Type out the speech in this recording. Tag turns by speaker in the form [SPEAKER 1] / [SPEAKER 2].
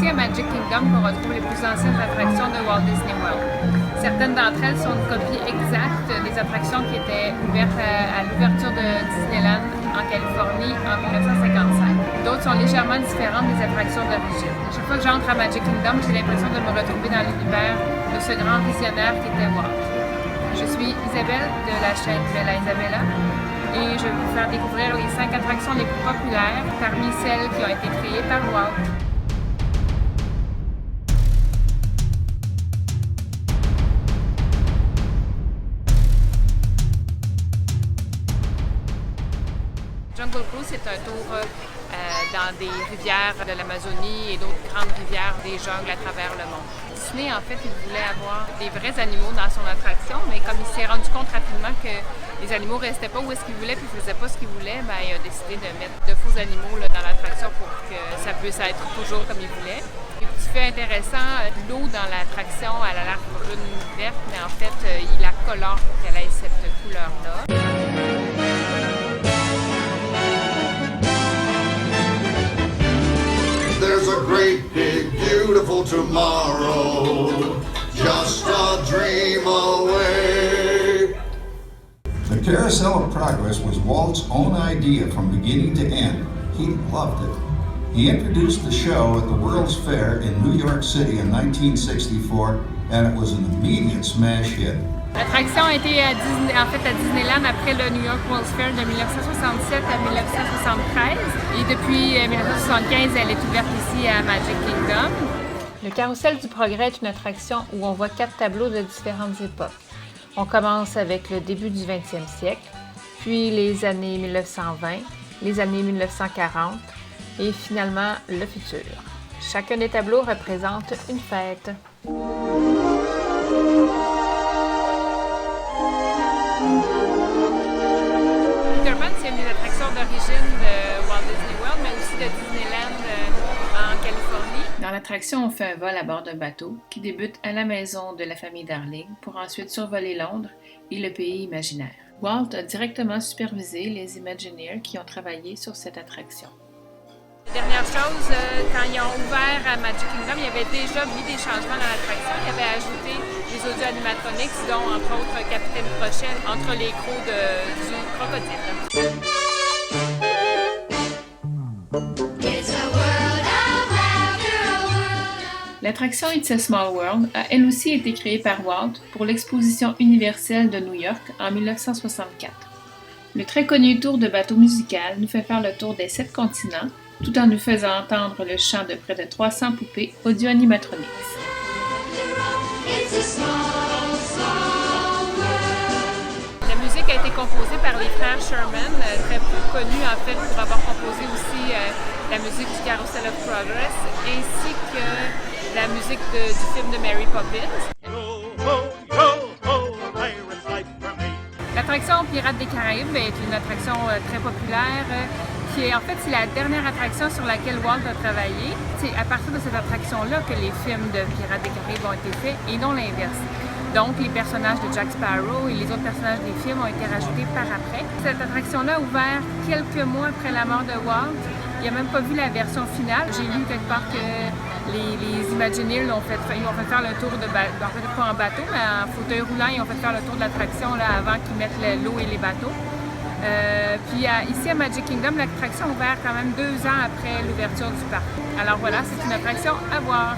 [SPEAKER 1] à Magic Kingdom qu'on retrouve les plus anciennes attractions de Walt Disney World. Certaines d'entre elles sont une copie exacte des attractions qui étaient ouvertes à l'ouverture de Disneyland en Californie en 1955. D'autres sont légèrement différentes des attractions d'origine. Chaque fois que j'entre à Magic Kingdom, j'ai l'impression de me retrouver dans l'univers de ce grand visionnaire qui était Walt. Je suis Isabelle de la chaîne Bella Isabella et je vais vous faire découvrir les 5 attractions les plus populaires parmi celles qui ont été créées par Walt. Jungle Cruise, c'est un tour dans des rivières de l'Amazonie et d'autres grandes rivières des jungles à travers le monde. Disney, en fait, il voulait avoir des vrais animaux dans son attraction, mais comme il s'est rendu compte rapidement que les animaux ne restaient pas où est-ce qu'ils voulaient puis ne faisaient pas ce qu'ils voulaient, ben, il a décidé de mettre de faux animaux là, dans l'attraction pour que ça puisse être toujours comme il voulait. Et petit fait intéressant, l'eau dans l'attraction, elle a l'air brune verte, mais en fait, il la colore pour qu'elle ait cette couleur-là.
[SPEAKER 2] There's a great big beautiful tomorrow, just a dream away.
[SPEAKER 3] The Carousel of Progress was Walt's own idea from beginning to end. He loved it. He introduced the show at the World's Fair in New York City in 1964, and it was an immediate smash hit.
[SPEAKER 1] L'attraction a été à Disneyland après le New York World's Fair de 1967 à 1973 et depuis 1975, elle est ouverte ici à Magic Kingdom. Le Carrousel du Progrès est une attraction où on voit 4 tableaux de différentes époques. On commence avec le début du 20e siècle, puis les années 1920, les années 1940 et finalement le futur. Chacun des tableaux représente une fête. Peter Pan, c'est une des attractions d'origine de Walt Disney World, mais aussi de Disneyland en Californie. Dans l'attraction, on fait un vol à bord d'un bateau qui débute à la maison de la famille Darling pour ensuite survoler Londres et le pays imaginaire. Walt a directement supervisé les Imagineers qui ont travaillé sur cette attraction. Dernière chose, quand ils ont ouvert à Magic Kingdom, il y avait déjà mis des changements dans l'attraction. Il y avait ajouté des audio-animatronics, dont entre autres Capitaine Crochet entre les crocs du crocodile. L'attraction It's a Small World a elle aussi été créée par Walt pour l'exposition universelle de New York en 1964. Le très connu tour de bateau musical nous fait faire le tour des 7 continents, tout en nous faisant entendre le chant de près de 300 poupées audio-animatronics. La musique a été composée par les frères Sherman, très peu connus en fait pour avoir composé aussi la musique du Carousel of Progress, ainsi que la musique du film de Mary Poppins. L'attraction Pirates des Caraïbes est une attraction très populaire. En fait, c'est la dernière attraction sur laquelle Walt a travaillé. C'est à partir de cette attraction-là que les films de Pirates des Caraïbes ont été faits et non l'inverse. Donc, les personnages de Jack Sparrow et les autres personnages des films ont été rajoutés par après. Cette attraction-là a ouvert quelques mois après la mort de Walt. Il n'a même pas vu la version finale. J'ai lu quelque part que les Imagineers ils ont fait faire le tour de bateau, en fait pas en bateau, mais en fauteuil roulant, ils ont fait faire le tour de l'attraction avant qu'ils mettent l'eau et les bateaux. Puis ici à Magic Kingdom, l'attraction a ouvert quand même 2 ans après l'ouverture du parc. Alors voilà, c'est une attraction à voir.